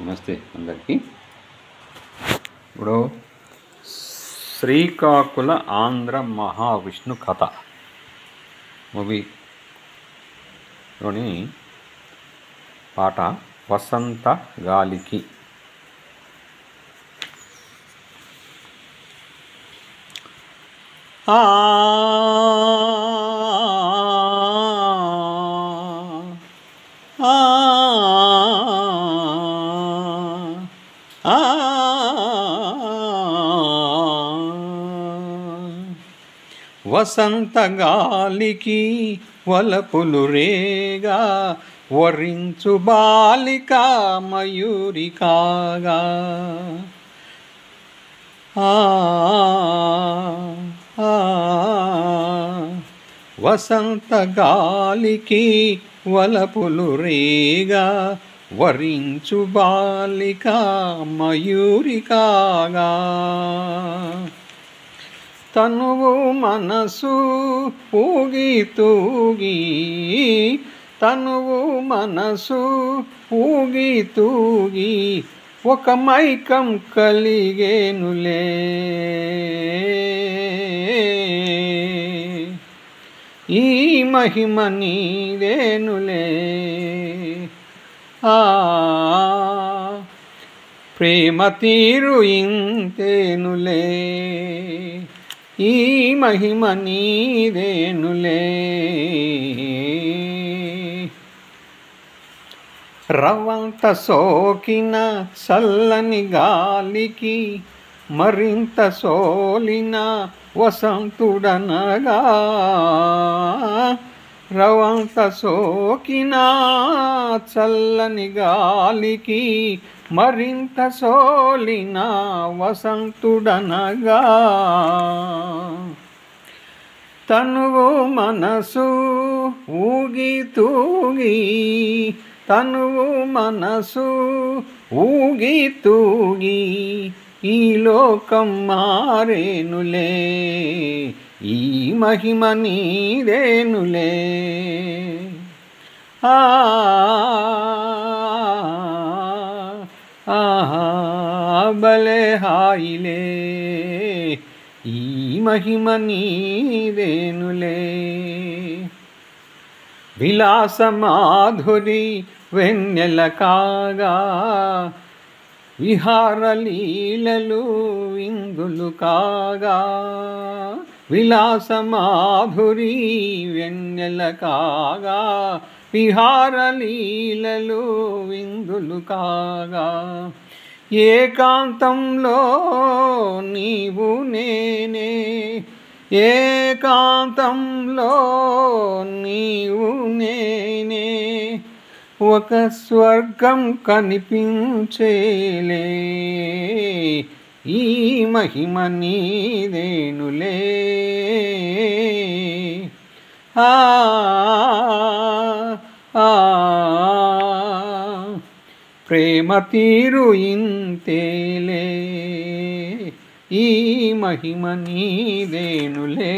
నమస్తే అందరికీ. ఇప్పుడు శ్రీకాకుళ ఆంధ్ర మహావిష్ణు కథ మూవీలోని పాట వసంత గాలికి. ఆ వసంత గాలికి వలపులు రేగా వరించు బాలిక మయూరి కాగా. వసంత గాలికి వలపులు రేగా వరించు బాలిక మయూరి కాగా. తనువు మనసు ఊగి తూగి, తనువు మనసు ఊగి తూగి ఒక మైకం కలిగేనులే. ఈ మహిమ నీదేనులే. ప్రేమ తీరు ఇంతేనులే. ఈ మహిమ నీదేనులే. రవంత సోకిన చల్లని గాలికి మరింత సోలిన వసంతుడనగా. రవంత సోకిన చల్లని గాలికి మరింత సోలిన వసంతుడనగా. తనువు మనసు ఊగి తూగి, తనువు మనసు ఊగి తూగి ఈ లోకం మారేనులే. ఈ మహిమ నీదేనులే. భలే హాయిలే. ఈ మహిమ నీదేనులే. విలాస మాధురి వెన్నెల కాగా విహార లీలలు విందులు కాగా. విలాస మాధురి వెన్నెల కాగా విహార లీలలు విందులు కాగా. ఏకాంతంలో నీవు నేనే, ఏకాంతంలో నీవు నేనే ఒక స్వర్గం కనిపించేలే. ఈ మహిమ నీదేనులే. ప్రేమ తీరు ఇంతేలే. ఈ మహిమ నీదేనులే.